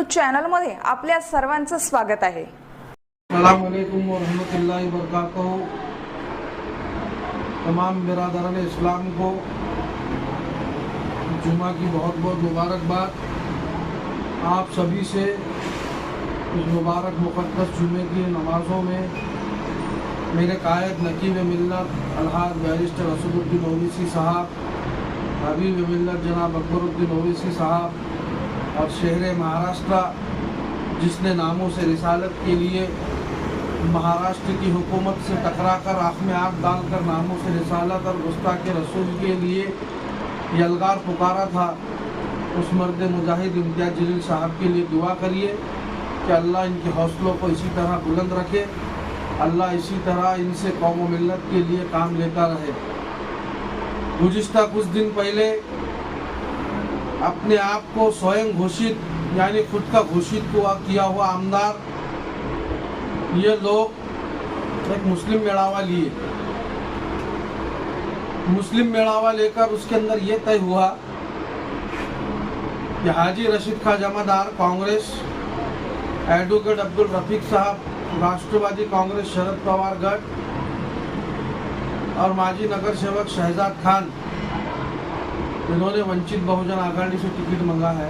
News channel मध्ये आपल्या सर्वांचं स्वागत आहे। अस्सलाम वालेकुम व रहमतुल्लाहि व बरकातहू। तमाम बिरादरान इस्लाम को जुमा की बहुत बहुत मुबारकबाद। आप सभी से इस मुबारक मुक़द्दस जुमे की नमाज़ों में मेरे कायद नकीब मिल्लत अलहाज बैरिस्टर असदुद्दीन ओवैसी साहब, हबीब मिल्लत जनाब अकबरुद्दीन ओवैसी साहब और शहर महाराष्ट्र जिसने नामों से रिसालत के लिए महाराष्ट्र की हुकूमत से टकराकर आँख में आग डालकर नामों से रिसालत और गुस्ताख रसूल के लिए यलगार पुकारा था, उस मर्द मुजाहिद इम्तियाज जलील साहब के लिए दुआ करिए कि अल्लाह इनके हौसलों को इसी तरह बुलंद रखे, अल्लाह इसी तरह इनसे कौम व मिल्लत के लिए काम लेता रहे। गुज़िश्ता कुछ दिन पहले अपने आप को स्वयं घोषित यानी खुद का घोषित किया हुआ आमदार ये लोग एक मुस्लिम मेड़ावा लिए। मुस्लिम मेड़ावा लेकर उसके अंदर ये तय हुआ कि हाजी रशीद खां जमादार कांग्रेस, एडवोकेट अब्दुल रफीक साहब राष्ट्रवादी कांग्रेस शरद पवार गढ़ और माजी नगर सेवक शहजाद खान, इन्होंने वंचित बहुजन आघाड़ी से टिकट मांगा है।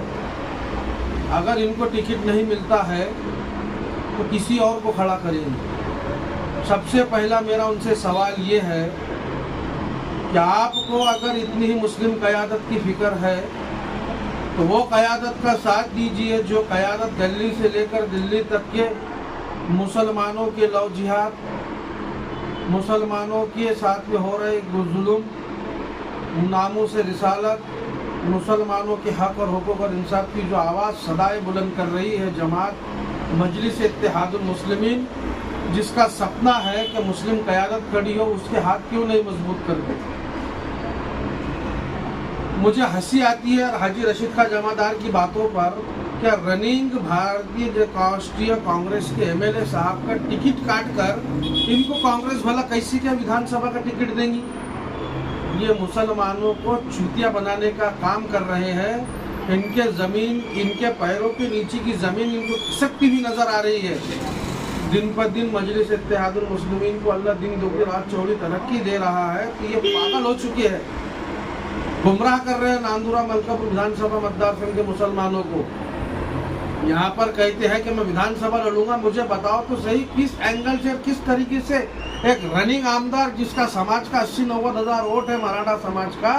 अगर इनको टिकट नहीं मिलता है तो किसी और को खड़ा करेंगे। सबसे पहला मेरा उनसे सवाल ये है कि आपको अगर इतनी ही मुस्लिम क़यादत की फिक्र है तो वो क़यादत का साथ दीजिए जो क़यादत दिल्ली से लेकर दिल्ली तक के मुसलमानों के लव जिहाद, मुसलमानों के साथ में हो रहे जुल्म, नामों से रिसालत, मुसलमानों के हक और हुकूक और इंसाफ की जो आवाज़ सदाए बुलंद कर रही है जमात मजलिस इत्तेहादुल मुस्लिमीन, जिसका सपना है कि मुस्लिम क़यादत खड़ी हो, उसके हाथ क्यों नहीं मजबूत करते। मुझे हंसी आती है हाजी रशीद खां जमादार की बातों पर। क्या रनिंग भारतीय राष्ट्रीय कांग्रेस के एमएलए साहब का टिकट काट कर इनको कांग्रेस भला कैसी क्या विधानसभा का टिकट देंगी। ये मुसलमानों को चूतिया बनाने का काम कर रहे हैं। इनके ज़मीन, इनके पैरों के नीचे की ज़मीन इनको खिसकती हुई नज़र आ रही है। दिन पर दिन मजलिस इत्तेहादुल मुस्लिमीन को अल्लाह दिन दोगुनी रात चौड़ी तरक्की दे रहा है तो ये पागल हो चुके हैं, गुमराह कर रहे हैं नांदुरा मलकापुर विधानसभा मतदार संघ के मुसलमानों को। यहाँ पर कहते हैं कि मैं विधानसभा लड़ूंगा, मुझे बताओ तो सही किस एंगल से, किस तरीके से एक रनिंग आमदार जिसका समाज का 80-90 हज़ार वोट है मराठा समाज का,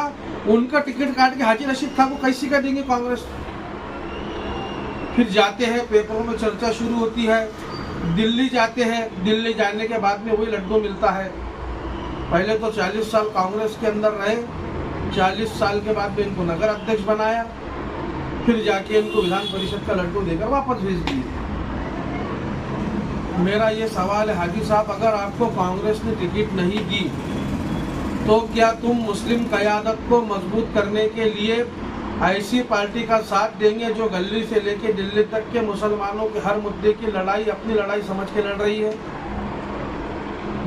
उनका टिकट काट के हाजी रशीद खान को कैसी कर देंगे कांग्रेस। फिर जाते हैं, पेपरों में चर्चा शुरू होती है, दिल्ली जाते हैं, दिल्ली जाने के बाद में वही लड्डू मिलता है। पहले तो 40 साल कांग्रेस के अंदर रहे, 40 साल के बाद में इनको नगर अध्यक्ष बनाया, फिर जाके इनको विधान परिषद का लड्डू देकर वापस भेज दिए। मेरा ये सवाल है हाजी साहब, अगर आपको कांग्रेस ने टिकट नहीं दी तो क्या तुम मुस्लिम क़यादत को मजबूत करने के लिए ऐसी पार्टी का साथ देंगे जो गली से लेके दिल्ली तक के मुसलमानों के हर मुद्दे की लड़ाई अपनी लड़ाई समझ के लड़ रही है।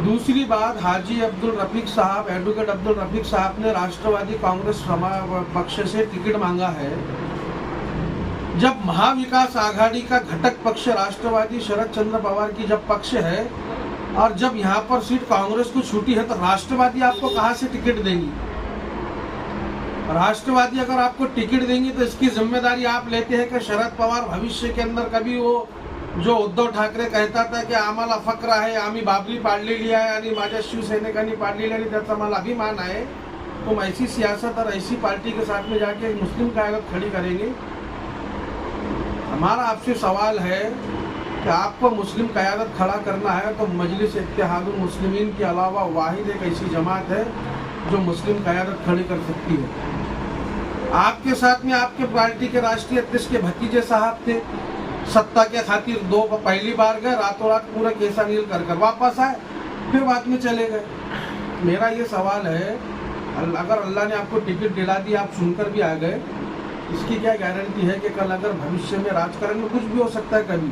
दूसरी बात, हाजी अब्दुल रफीक साहब, एडवोकेट अब्दुल रफीक साहब ने राष्ट्रवादी कांग्रेस पक्ष से टिकट मांगा है। जब महाविकास आघाड़ी का घटक पक्ष राष्ट्रवादी शरद चंद्र पवार की जब पक्ष है और जब यहाँ पर सीट कांग्रेस को छूटी है तो राष्ट्रवादी आपको कहाँ से टिकट देंगी। राष्ट्रवादी अगर आपको टिकट देंगी तो इसकी जिम्मेदारी आप लेते हैं कि शरद पवार भविष्य के अंदर कभी वो जो उद्धव ठाकरे कहता था कि आम्हाला फक्र आहे, आम्ही बाबरी पाडलेली आहे आणि माझ्या शिवसैनिकांनी पाडलेली आणि त्याचा मला अभिमान आहे, तुम ऐसी सियासत और ऐसी पार्टी के साथ में जाके मुस्लिम क़यादत खड़ी करेंगे। हमारा आपसे सवाल है कि आपको मुस्लिम क़यादत खड़ा करना है तो मजलिस इत्तेहादुल मुस्लिमीन के अलावा वाहिद एक ऐसी जमात है जो मुस्लिम क़यादत खड़ी कर सकती है। आपके साथ में आपके पार्टी के राष्ट्रीय अध्यक्ष के भतीजे साहब थे, सत्ता के खातिर पहली बार गए, रातों रात पूरा केसा नील कर वापस आए, फिर बाद में चले गए। मेरा ये सवाल है, अगर अल्लाह ने आपको टिकट दिला दी, आप सुनकर भी आ गए, इसकी क्या गारंटी है कि कल अगर भविष्य में राजकारण में कुछ भी हो सकता है कभी,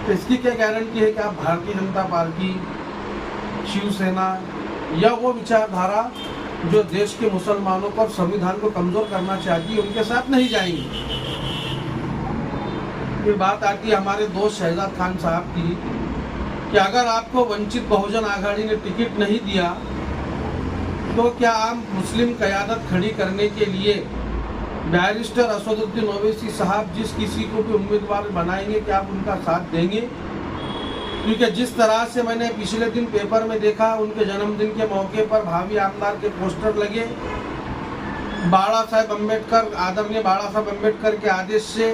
तो इसकी क्या गारंटी है कि आप भारतीय जनता पार्टी, शिवसेना या वो विचारधारा जो देश के मुसलमानों को और संविधान को कमज़ोर करना चाहती है उनके साथ नहीं जाएंगे। ये बात आती है हमारे दोस्त शहजाद खान साहब की कि अगर आपको वंचित बहुजन आघाड़ी ने टिकट नहीं दिया तो क्या आप मुस्लिम क़यादत खड़ी करने के लिए बैरिस्टर असदुद्दीन ओवैसी साहब जिस किसी को भी उम्मीदवार बनाएंगे क्या आप उनका साथ देंगे? क्योंकि जिस तरह से मैंने पिछले दिन पेपर में देखा, उनके जन्मदिन के मौके पर भावी आमदार के पोस्टर लगे, बाला साहेब अम्बेडकर, आदरणीय बाला साहेब अम्बेडकर के आदेश से,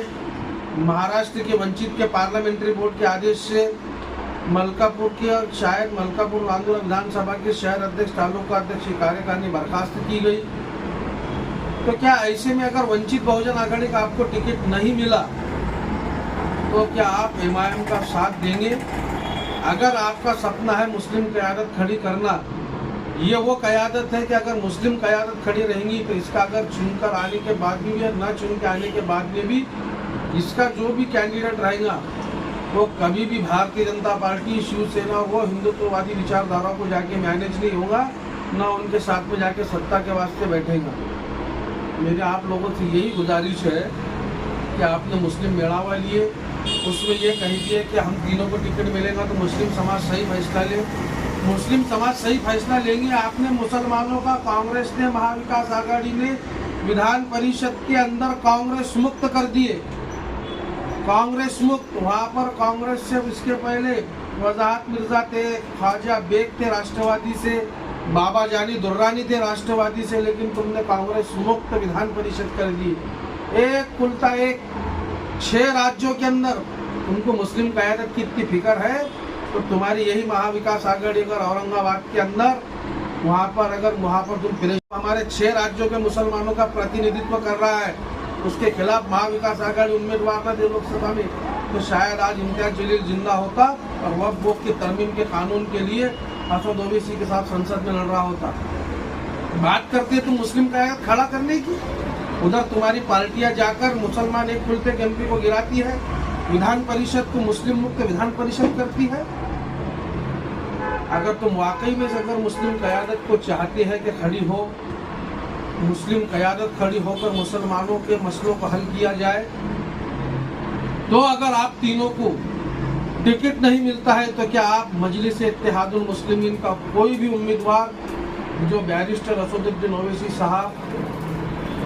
महाराष्ट्र के वंचित के पार्लियामेंट्री बोर्ड के आदेश से, मलकापुर की और शायद मलकापुर आंदोलन विधानसभा के शहर अध्यक्ष तालुका अध्यक्ष की कार्यकारिणी बर्खास्त की गई। तो क्या ऐसे में अगर वंचित बहुजन आघाड़ी का आपको टिकट नहीं मिला तो क्या आप एमआईएम का साथ देंगे? अगर आपका सपना है मुस्लिम क़यादत खड़ी करना, ये वो क़यादत है कि अगर मुस्लिम क़यादत खड़ी रहेंगी तो इसका अगर चुनकर आने के बाद भी या न चुन के आने के बाद में भी इसका जो भी कैंडिडेट रहेगा वो कभी भी भारतीय जनता पार्टी, शिवसेना, वो हिंदुत्ववादी विचारधारा को जाके मैनेज नहीं होगा, ना उनके साथ में जाके सत्ता के वास्ते बैठेगा। मेरे आप लोगों से यही गुजारिश है कि आपने मुस्लिम मेड़ावा लिए, उसमें ये कहिए कि हम तीनों को टिकट मिलेगा तो मुस्लिम समाज सही फैसला ले। मुस्लिम समाज सही फैसला लेंगे। आपने मुसलमानों का कांग्रेस ने, महाविकास आघाड़ी ने विधान परिषद के अंदर कांग्रेस मुक्त कर दिए। कांग्रेस मुक्त, वहाँ पर कांग्रेस से इसके पहले वजाहत मिर्जा थे, ख्वाजा बेग थे राष्ट्रवादी से, बाबा जानी दुर्रानी थे राष्ट्रवादी से, लेकिन तुमने कांग्रेस मुक्त विधान परिषद कर दी। एक कुलता एक 6 राज्यों के अंदर तुमको मुस्लिम क़यादत की इतनी फिक्र है तो तुम्हारी यही महाविकास आघाड़ी अगर औरंगाबाद के अंदर वहाँ पर तुम फिर हमारे 6 राज्यों के मुसलमानों का प्रतिनिधित्व कर रहा है, उसके खिलाफ महाविकास आघाड़ी उम्मीदवार न दे लोकसभा में, तो शायद आज इम्तियाज जलील जिंदा होता और वक्फ बोर्ड के तरमीम के कानून के लिए असद ओवैसी के साथ संसद में लड़ रहा होता। बात करते तुम मुस्लिम क़यादत खड़ा करने की, उधर तुम्हारी पार्टियां जाकर मुसलमान एक खुलते एमपी को गिराती है, विधान परिषद को मुस्लिम मुक्त विधान परिषद करती है। अगर तुम वाकई में अगर मुस्लिम क़यादत को चाहते हैं कि खड़ी हो, मुस्लिम क़यादत खड़ी होकर मुसलमानों के मसलों को हल किया जाए, तो अगर आप तीनों को टिकट नहीं मिलता है तो क्या आप मजलिस इत्तेहादुल मुस्लिमीन का कोई भी उम्मीदवार जो बैरिस्टर असदुद्दीन ओवैसी साहब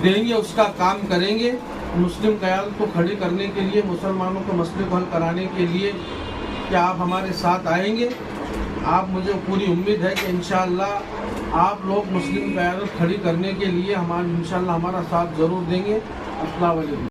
देंगे उसका काम करेंगे? मुस्लिम क़यादत को खड़ी करने के लिए, मुसलमानों के मसले को हल कराने के लिए क्या आप हमारे साथ आएंगे? आप, मुझे पूरी उम्मीद है कि इंशाअल्लाह आप लोग मुस्लिम क़यादत खड़ी करने के लिए इंशाअल्लाह हमारा साथ ज़रूर देंगे। अस्सलाम वालेकुम।